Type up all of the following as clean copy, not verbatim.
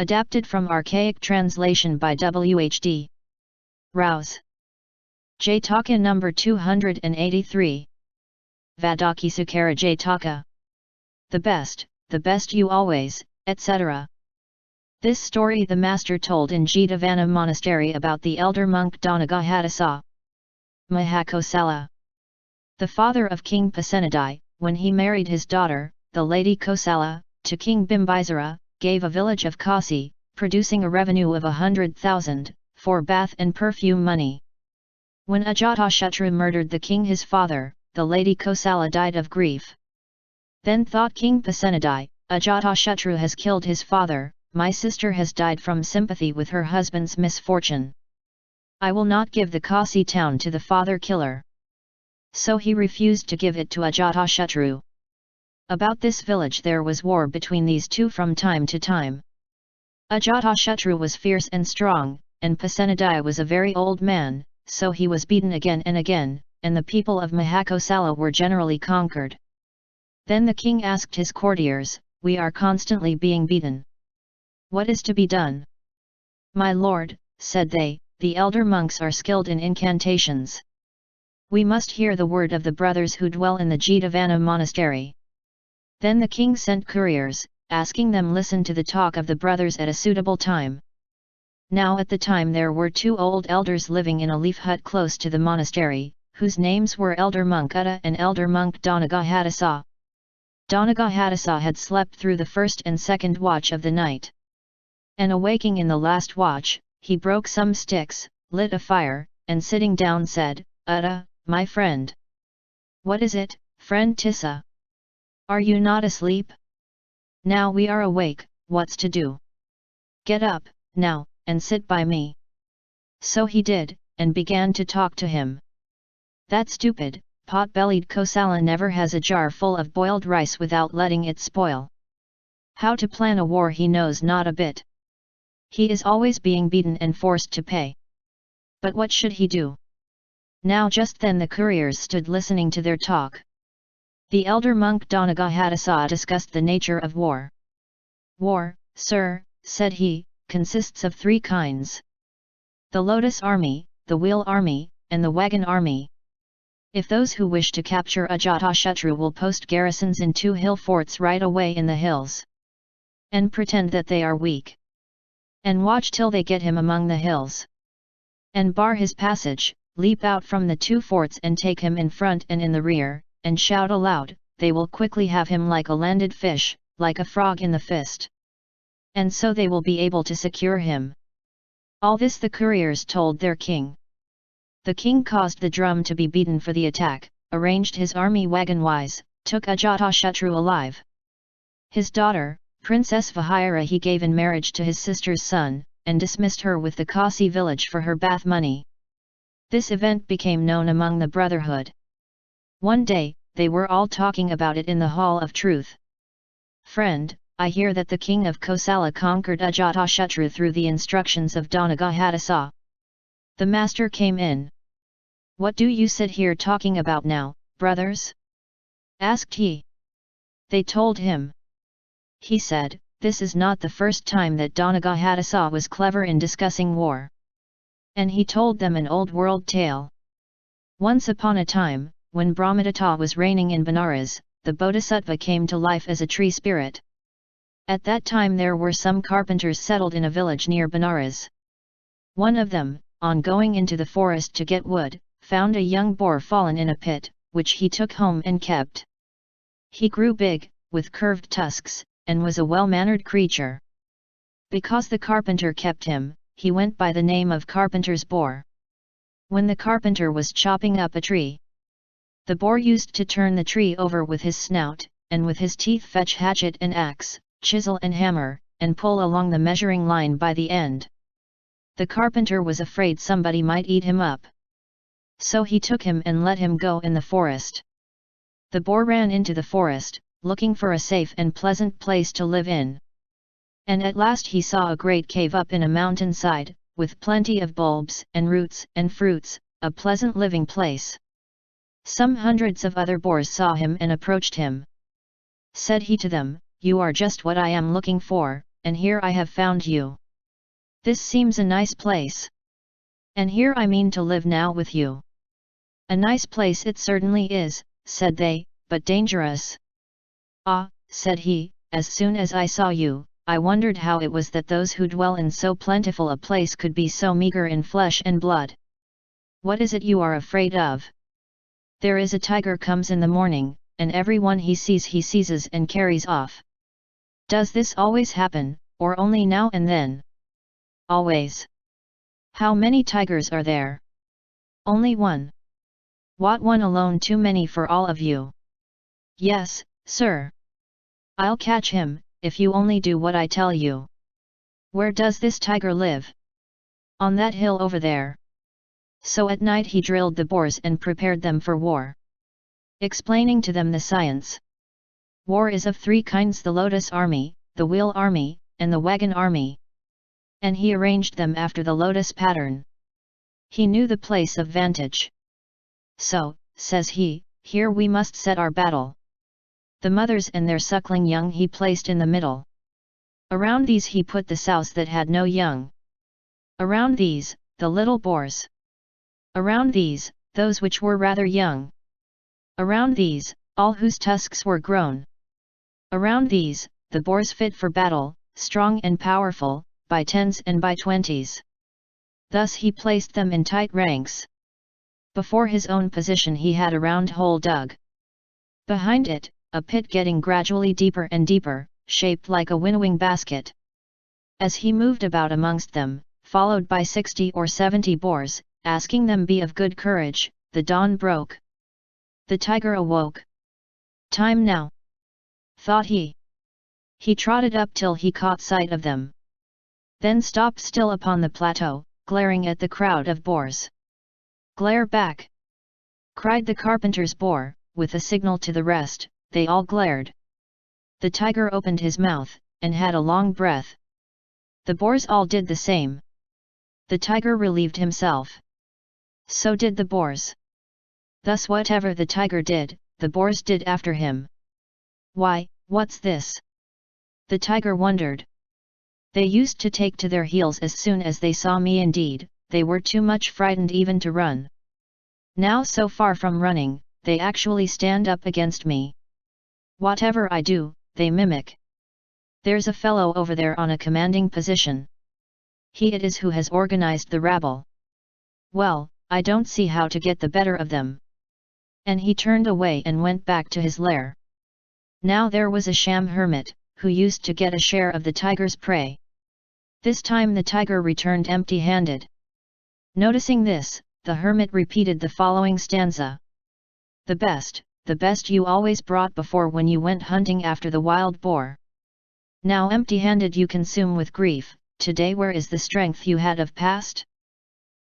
Adapted from archaic translation by W.H.D. Rhys. Jataka number 283. Vaḍḍhaki-Sūkara-Jātaka. The best you always, etc. This story the master told in Nirvana monastery about the elder monk Nikaya, Mahakosala. The father of King Pasenadi, when he married his daughter, the lady Kosala, to King Bimbisara, gave a village of Kasi, producing a revenue of 100,000, for bath and perfume money. When Ajatashatru murdered the king his father, the lady Kosala died of grief. Then thought King Pasenadi, Ajatashatru has killed his father, my sister has died from sympathy with her husband's misfortune. I will not give the Kasi town to the father killer. So he refused to give it to Ajatashatru. About this village there was war between these two from time to time. Ajatashatru was fierce and strong, and Pasenadi was a very old man, so he was beaten again and again, and the people of Mahakosala were generally conquered. Then the king asked his courtiers, "We are constantly being beaten. What is to be done?" "My lord," said they, "the elder monks are skilled in incantations. We must hear the word of the brothers who dwell in the Nirvana monastery." Then the king sent couriers, asking them listen to the talk of the brothers at a suitable time. Now at the time there were two old elders living in a leaf hut close to the monastery, whose names were Elder Monk Khuddaka and Elder Monk Nikaya. Nikaya had slept through the first and second watch of the night. And awaking in the last watch, he broke some sticks, lit a fire, and sitting down said, "Khuddaka, my friend." "What is it, friend Tissa? Are you not asleep? Now we are awake, what's to do? Get up, now, and sit by me." So he did, and began to talk to him. "That stupid, pot-bellied Kosala never has a jar full of boiled rice without letting it spoil. How to plan a war he knows not a bit. He is always being beaten and forced to pay. But what should he do?" Now just then the couriers stood listening to their talk. The elder monk Nikaya discussed the nature of war. "War, sir," said he, "consists of three kinds. The lotus army, the wheel army, and the wagon army. If those who wish to capture Ajatashatru will post garrisons in two hill forts right away in the hills, and pretend that they are weak, and watch till they get him among the hills, and bar his passage, leap out from the two forts and take him in front and in the rear, and shout aloud, they will quickly have him like a landed fish, like a frog in the fist. And so they will be able to secure him." All this the couriers told their king. The king caused the drum to be beaten for the attack, arranged his army wagon-wise, took Ajatashatru alive. His daughter, Princess Vahira, he gave in marriage to his sister's son, and dismissed her with the Kasi village for her bath money. This event became known among the brotherhood. One day, they were all talking about it in the Hall of Truth. "Friend, I hear that the king of Kosala conquered Ajatashatru through the instructions of Nikaya." The master came in. "What do you sit here talking about now, brothers?" asked he. They told him. He said, "This is not the first time that Nikaya was clever in discussing war." And he told them an old world tale. Once upon a time, when Brahmadatta was reigning in Benares, the Bodhisattva came to life as a tree spirit. At that time there were some carpenters settled in a village near Benares. One of them, on going into the forest to get wood, found a young boar fallen in a pit, which he took home and kept. He grew big, with curved tusks, and was a well-mannered creature. Because the carpenter kept him, he went by the name of Carpenter's Boar. When the carpenter was chopping up a tree, the boar used to turn the tree over with his snout, and with his teeth fetch hatchet and axe, chisel and hammer, and pull along the measuring line by the end. The carpenter was afraid somebody might eat him up. So he took him and let him go in the forest. The boar ran into the forest, looking for a safe and pleasant place to live in. And at last he saw a great cave up in a mountainside, with plenty of bulbs and roots and fruits, a pleasant living place. Some hundreds of other boars saw him and approached him. Said he to them, "You are just what I am looking for, and here I have found you. This seems a nice place. And here I mean to live now with you. A nice place it certainly is, said they, but dangerous. Ah, said he, as soon as I saw you, I wondered how it was that those who dwell in so plentiful a place could be so meager in flesh and blood. What is it you are afraid of? There is a tiger comes in the morning, and everyone he seizes and carries off. Does this always happen, or only now and then? Always. How many tigers are there? Only one. What, one alone too many for all of you? Yes, sir. I'll catch him, if you only do what I tell you. Where does this tiger live? On that hill over there. So at night he drilled the boars and prepared them for war, explaining to them the science. War is of three kinds: the lotus army, the wheel army, and the wagon army. And he arranged them after the lotus pattern. He knew the place of vantage. So, says he, here we must set our battle. The mothers and their suckling young he placed in the middle. Around these he put the sows that had no young. Around these, the little boars. Around these, those which were rather young. Around these, all whose tusks were grown. Around these, the boars fit for battle, strong and powerful, by tens and by twenties. Thus he placed them in tight ranks. Before his own position he had a round hole dug. Behind it, a pit getting gradually deeper and deeper, shaped like a winnowing basket. As he moved about amongst them, followed by 60 or 70 boars, asking them be of good courage, the dawn broke. The tiger awoke. Time now, thought he. He trotted up till he caught sight of them. Then stopped still upon the plateau, glaring at the crowd of boars. Glare back! Cried the carpenter's boar, with a signal to the rest. They all glared. The tiger opened his mouth, and had a long breath. The boars all did the same. The tiger relieved himself. So did the boars. Thus whatever the tiger did, the boars did after him. Why, what's this? The tiger wondered. They used to take to their heels as soon as they saw me. Indeed, they were too much frightened even to run. Now, so far from running, they actually stand up against me. Whatever I do, they mimic. There's a fellow over there on a commanding position. He it is who has organized the rabble. Well, I don't see how to get the better of them. And he turned away and went back to his lair. Now there was a sham hermit, who used to get a share of the tiger's prey. This time the tiger returned empty-handed. Noticing this, the hermit repeated the following stanza. The best you always brought before when you went hunting after the wild boar. Now empty-handed you consume with grief, today where is the strength you had of past?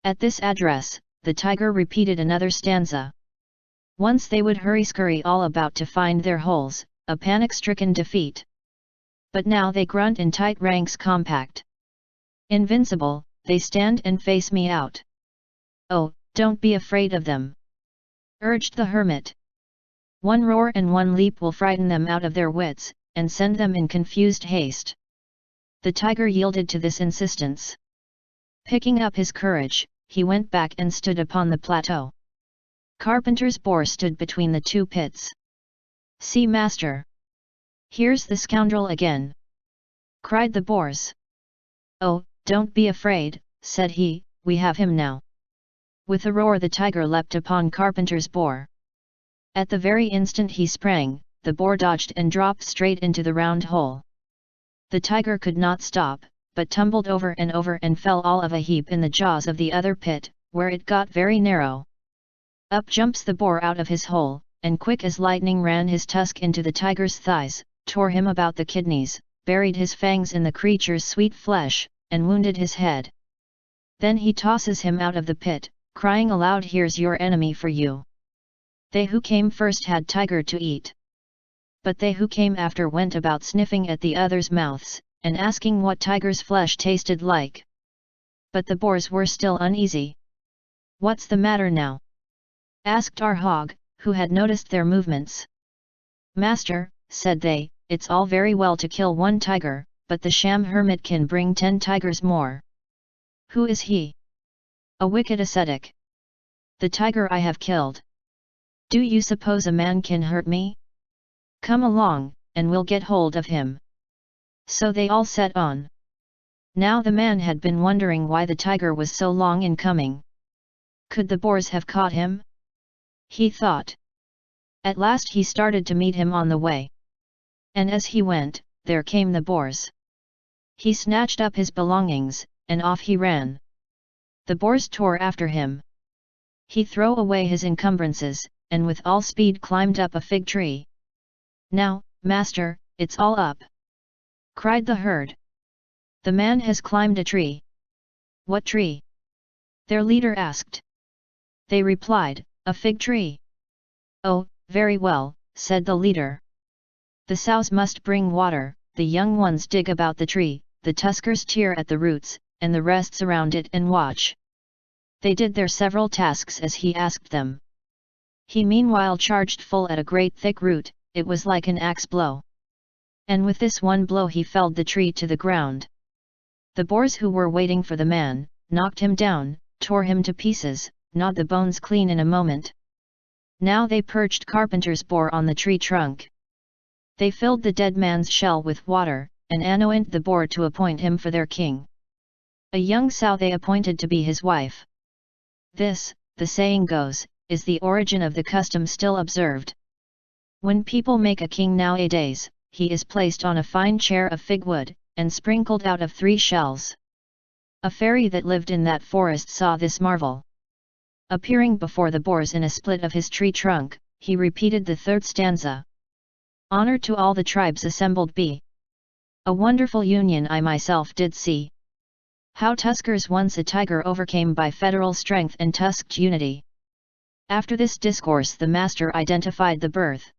At this address, the tiger repeated another stanza. Once they would hurry-scurry all about to find their holes, a panic-stricken defeat. But now they grunt in tight ranks compact. Invincible, they stand and face me out. Oh, don't be afraid of them, urged the hermit. One roar and one leap will frighten them out of their wits, and send them in confused haste. The tiger yielded to this insistence. Picking up his courage, he went back and stood upon the plateau. Carpenter's boar stood between the two pits. See, master! Here's the scoundrel again! Cried the boars. Oh, don't be afraid, said he, we have him now. With a roar the tiger leapt upon Carpenter's boar. At the very instant he sprang, the boar dodged and dropped straight into the round hole. The tiger could not stop, but tumbled over and fell all of a heap in the jaws of the other pit, where it got very narrow. Up jumps the boar out of his hole, and quick as lightning ran his tusk into the tiger's thighs, tore him about the kidneys, buried his fangs in the creature's sweet flesh, and wounded his head. Then he tosses him out of the pit, crying aloud, here's your enemy for you. They who came first had tiger to eat. But they who came after went about sniffing at the others' mouths, and asking what tiger's flesh tasted like. But the boars were still uneasy. What's the matter now? Asked our hog, who had noticed their movements. Master, said they, it's all very well to kill one tiger, but the sham hermit can bring 10 tigers more. Who is he? A wicked ascetic. The tiger I have killed. Do you suppose a man can hurt me? Come along, and we'll get hold of him. So they all set on. Now the man had been wondering why the tiger was so long in coming. Could the boars have caught him? He thought. At last he started to meet him on the way. And as he went, there came the boars. He snatched up his belongings, and off he ran. The boars tore after him. He threw away his encumbrances, and with all speed climbed up a fig tree. Now, master, it's all up! Cried the herd. The man has climbed a tree. What tree? Their leader asked. They replied, a fig tree. Oh, very well, said the leader. The sows must bring water, the young ones dig about the tree, the tuskers tear at the roots, and the rest surround it and watch. They did their several tasks as he asked them. He meanwhile charged full at a great thick root, it was like an axe blow. And with this one blow he felled the tree to the ground. The boars who were waiting for the man, knocked him down, tore him to pieces, gnawed the bones clean in a moment. Now they perched carpenter's boar on the tree trunk. They filled the dead man's shell with water, and anointed the boar to appoint him for their king. A young sow they appointed to be his wife. This, the saying goes, is the origin of the custom still observed. When people make a king nowadays, he is placed on a fine chair of fig wood, and sprinkled out of 3 shells. A fairy that lived in that forest saw this marvel. Appearing before the boars in a split of his tree trunk, he repeated the 3rd stanza. Honor to all the tribes assembled be. A wonderful union I myself did see. How tuskers once a tiger overcame by federal strength and tusked unity. After this discourse the master identified the birth.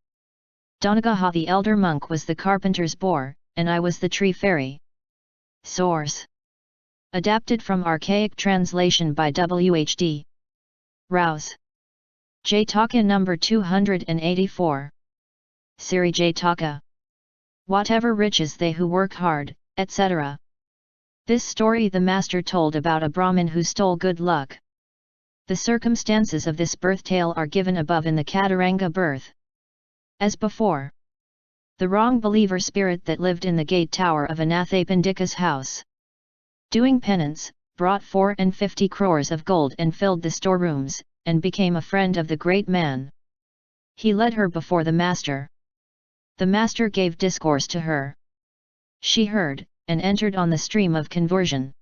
Donagaha the elder monk was the carpenter's boar, and I was the tree fairy. Source. Adapted from archaic translation by W.H.D. Rhys. Jataka number 284. Siri-Jātaka. Whatever riches they who work hard, etc. This story the master told about a Brahmin who stole good luck. The circumstances of this birth tale are given above in the Khuddaka birth. As before, the wrong believer spirit that lived in the gate tower of Anathapindika's house, doing penance, brought 54 crores of gold and filled the storerooms, and became a friend of the great man. He led her before the master. The master gave discourse to her. She heard, and entered on the stream of conversion.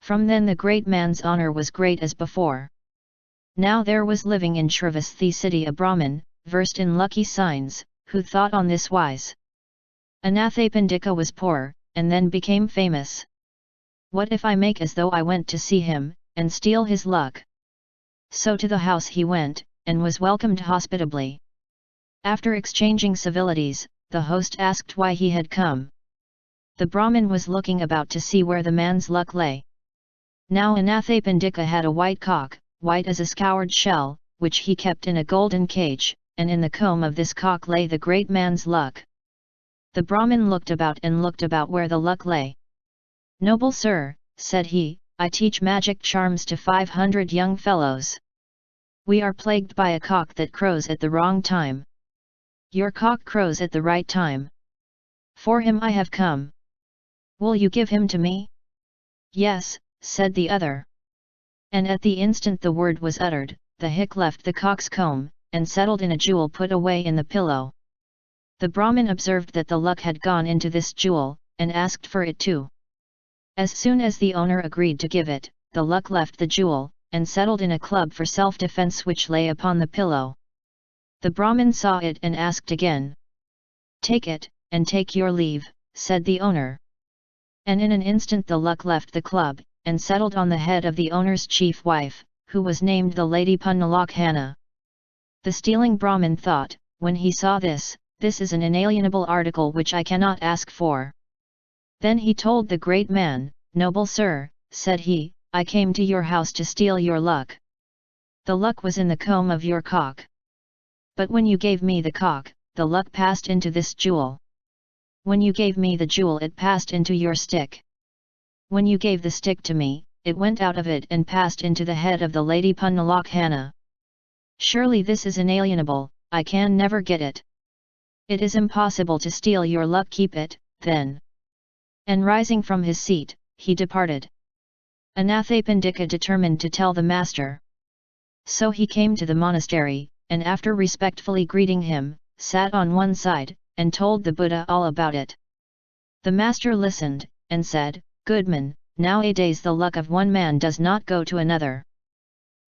From then the great man's honor was great as before. Now there was living in Shrivasthi city a Brahmin, versed in lucky signs, who thought on this wise. Anathapindika was poor, and then became famous. What if I make as though I went to see him, and steal his luck? So to the house he went, and was welcomed hospitably. After exchanging civilities, the host asked why he had come. The Brahmin was looking about to see where the man's luck lay. Now Anathapindika had a white cock, white as a scoured shell, which he kept in a golden cage, and in the comb of this cock lay the great man's luck. The Brahmin looked about where the luck lay. Noble sir, said he, I teach magic charms to 500 young fellows. We are plagued by a cock that crows at the wrong time. Your cock crows at the right time. For him I have come. Will you give him to me? Yes, said the other. And at the instant the word was uttered, the hick left the cock's comb, and settled in a jewel put away in the pillow. The Brahmin observed that the luck had gone into this jewel, and asked for it too. As soon as the owner agreed to give it, the luck left the jewel, and settled in a club for self-defense which lay upon the pillow. The Brahmin saw it and asked again. Take it, and take your leave, said the owner. And in an instant the luck left the club, and settled on the head of the owner's chief wife, who was named the Lady Punalakhana. The stealing Brahmin thought, when he saw this is an inalienable article which I cannot ask for. Then he told the great man, Noble sir, said he, I came to your house to steal your luck. The luck was in the comb of your cock. But when you gave me the cock, the luck passed into this jewel. When you gave me the jewel it passed into your stick. When you gave the stick to me, it went out of it and passed into the head of the Lady Punalakhana. Surely this is inalienable, I can never get it. It is impossible to steal your luck, keep it, then. And rising from his seat, he departed. Anathapindika determined to tell the master. So he came to the monastery, and after respectfully greeting him, sat on one side, and told the Buddha all about it. The master listened, and said, "Goodman, nowadays the luck of one man does not go to another.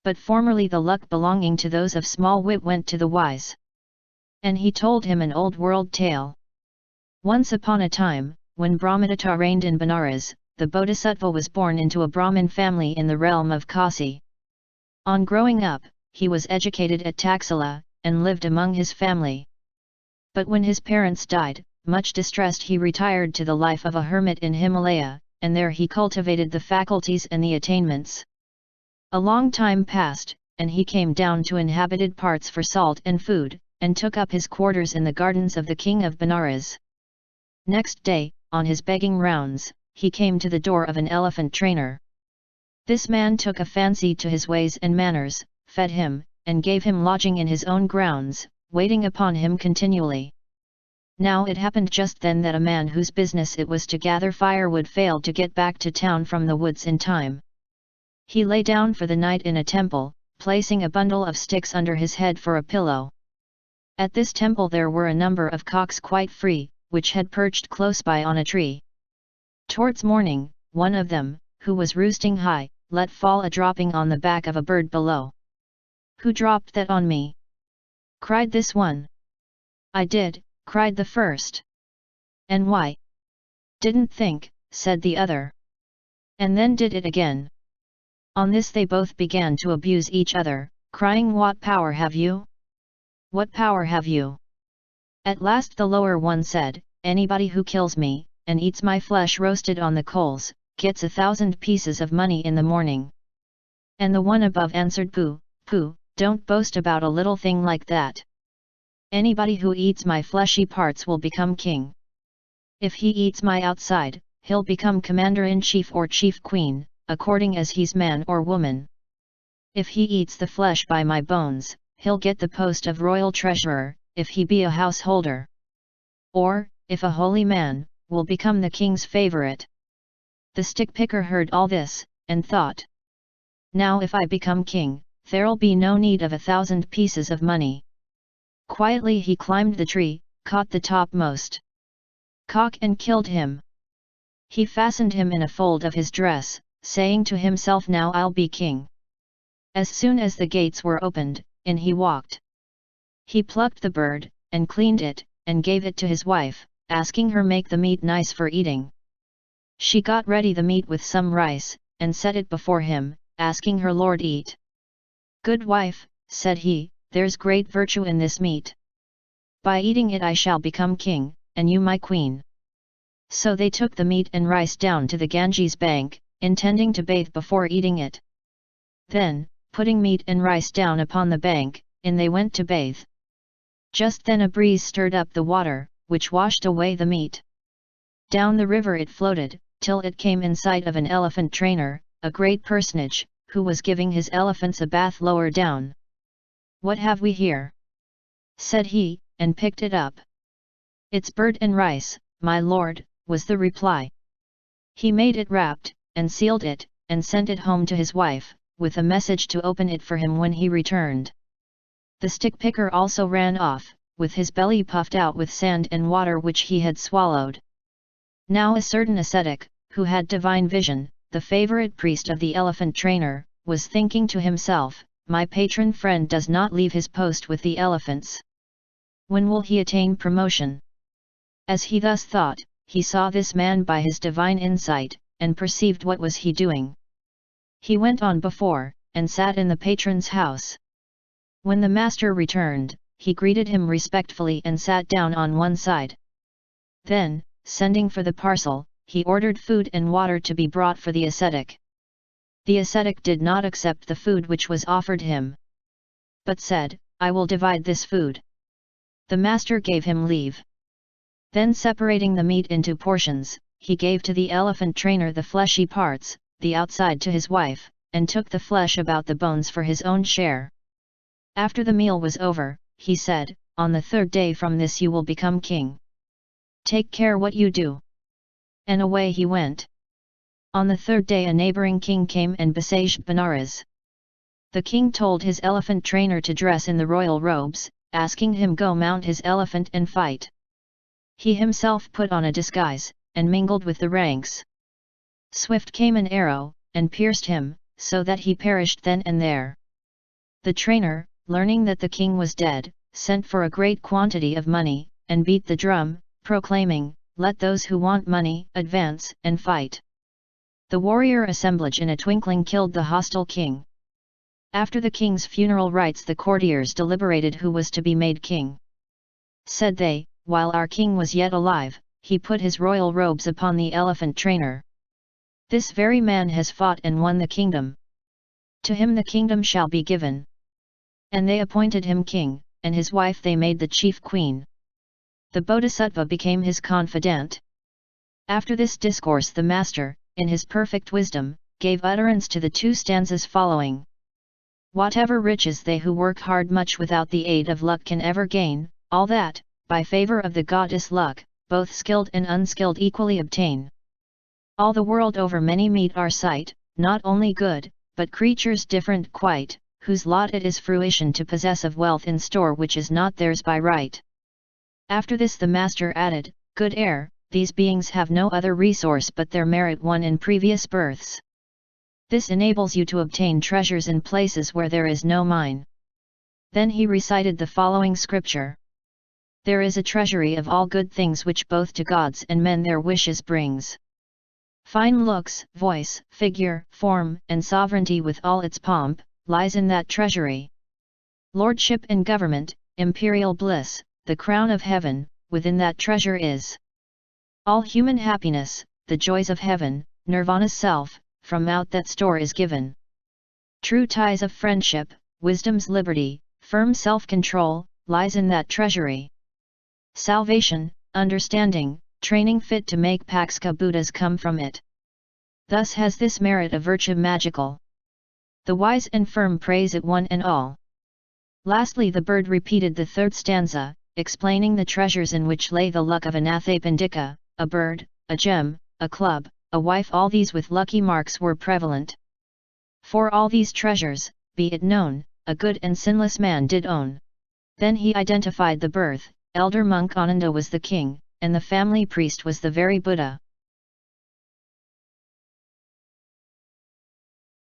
But formerly the luck belonging to those of small wit went to the wise." And he told him an old world tale. Once upon a time, when Brahmadatta reigned in Benares, the Bodhisattva was born into a Brahmin family in the realm of Kasi. On growing up, he was educated at Taxila, and lived among his family. But when his parents died, much distressed, he retired to the life of a hermit in Himalaya, and there he cultivated the faculties and the attainments. A long time passed, and he came down to inhabited parts for salt and food, and took up his quarters in the gardens of the king of Benares. Next day, on his begging rounds, he came to the door of an elephant trainer. This man took a fancy to his ways and manners, fed him, and gave him lodging in his own grounds, waiting upon him continually. Now it happened just then that a man whose business it was to gather firewood failed to get back to town from the woods in time. He lay down for the night in a temple, placing a bundle of sticks under his head for a pillow. At this temple there were a number of cocks quite free, which had perched close by on a tree. Towards morning, one of them, who was roosting high, let fall a dropping on the back of a bird below. "Who dropped that on me?" cried this one. "I did," cried the first. "And why?" "Didn't think," said the other. "And then did it again." On this they both began to abuse each other, crying, "What power have you? What power have you?" At last the lower one said, "Anybody who kills me, and eats my flesh roasted on the coals, gets 1,000 pieces of money in the morning." And the one above answered, "Pooh, pooh, don't boast about a little thing like that. Anybody who eats my fleshy parts will become king. If he eats my outside, he'll become commander-in-chief or chief queen, according as he's man or woman. If he eats the flesh by my bones, he'll get the post of royal treasurer, if he be a householder. Or, if a holy man, will become the king's favorite." The stick-picker heard all this, and thought, "Now if I become king, there'll be no need of 1,000 pieces of money." Quietly he climbed the tree, caught the topmost cock and killed him. He fastened him in a fold of his dress, saying to himself, "Now I'll be king." As soon as the gates were opened, in he walked. He plucked the bird, and cleaned it, and gave it to his wife, asking her make the meat nice for eating. She got ready the meat with some rice, and set it before him, asking her lord eat. "Good wife," said he, "there's great virtue in this meat. By eating it I shall become king, and you my queen." So they took the meat and rice down to the Ganges bank, intending to bathe before eating it. Then, putting meat and rice down upon the bank, in they went to bathe. Just then a breeze stirred up the water, which washed away the meat. Down the river it floated, till it came in sight of an elephant trainer, a great personage, who was giving his elephants a bath lower down. "What have we here?" said he, and picked it up. "It's bird and rice, my lord," was the reply. He made it wrapped, and sealed it, and sent it home to his wife, with a message to open it for him when he returned. The stick-picker also ran off, with his belly puffed out with sand and water which he had swallowed. Now a certain ascetic, who had divine vision, the favorite priest of the elephant trainer, was thinking to himself, "My patron friend does not leave his post with the elephants. When will he attain promotion?" As he thus thought, he saw this man by his divine insight, and perceived what was he doing. He went on before, and sat in the patron's house. When the master returned, he greeted him respectfully and sat down on one side. Then, sending for the parcel, he ordered food and water to be brought for the ascetic. The ascetic did not accept the food which was offered him, but said, "I will divide this food." The master gave him leave. Then separating the meat into portions, he gave to the elephant trainer the fleshy parts, the outside to his wife, and took the flesh about the bones for his own share. After the meal was over, he said, "On the third day from this you will become king. Take care what you do." And away he went. On the third day a neighbouring king came and besieged Benares. The king told his elephant trainer to dress in the royal robes, asking him go mount his elephant and fight. He himself put on a disguise, and mingled with the ranks. Swift came an arrow, and pierced him, so that he perished then and there. The trainer, learning that the king was dead, sent for a great quantity of money, and beat the drum, proclaiming, "Let those who want money advance and fight." The warrior assemblage in a twinkling killed the hostile king. After the king's funeral rites the courtiers deliberated who was to be made king. Said they, "While our king was yet alive, he put his royal robes upon the elephant trainer. This very man has fought and won the kingdom. To him the kingdom shall be given." And they appointed him king, and his wife they made the chief queen. The Bodhisattva became his confidant. After this discourse the master, in his perfect wisdom, gave utterance to the two stanzas following. Whatever riches they who work hard much without the aid of luck can ever gain, all that, by favour of the goddess luck, both skilled and unskilled equally obtain. All the world over many meet our sight, not only good, but creatures different quite, whose lot it is fruition to possess of wealth in store which is not theirs by right. After this the master added, "Good air, these beings have no other resource but their merit won in previous births. This enables you to obtain treasures in places where there is no mine." Then he recited the following scripture. "There is a treasury of all good things which both to gods and men their wishes brings. Fine looks, voice, figure, form, and sovereignty with all its pomp, lies in that treasury. Lordship and government, imperial bliss, the crown of heaven, within that treasure is. All human happiness, the joys of heaven, Nirvana's self, from out that store is given. True ties of friendship, wisdom's liberty, firm self-control, lies in that treasury. Salvation, understanding, training fit to make pacceka Buddhas come from it. Thus has this merit a virtue magical. The wise and firm praise it one and all." Lastly the bird repeated the third stanza, explaining the treasures in which lay the luck of an Athapindika, a bird, a gem, a club, a wife. All these with lucky marks were prevalent. For all these treasures, be it known, a good and sinless man did own. Then he identified the birth. Elder monk Ananda was the king, and the family priest was the very Buddha.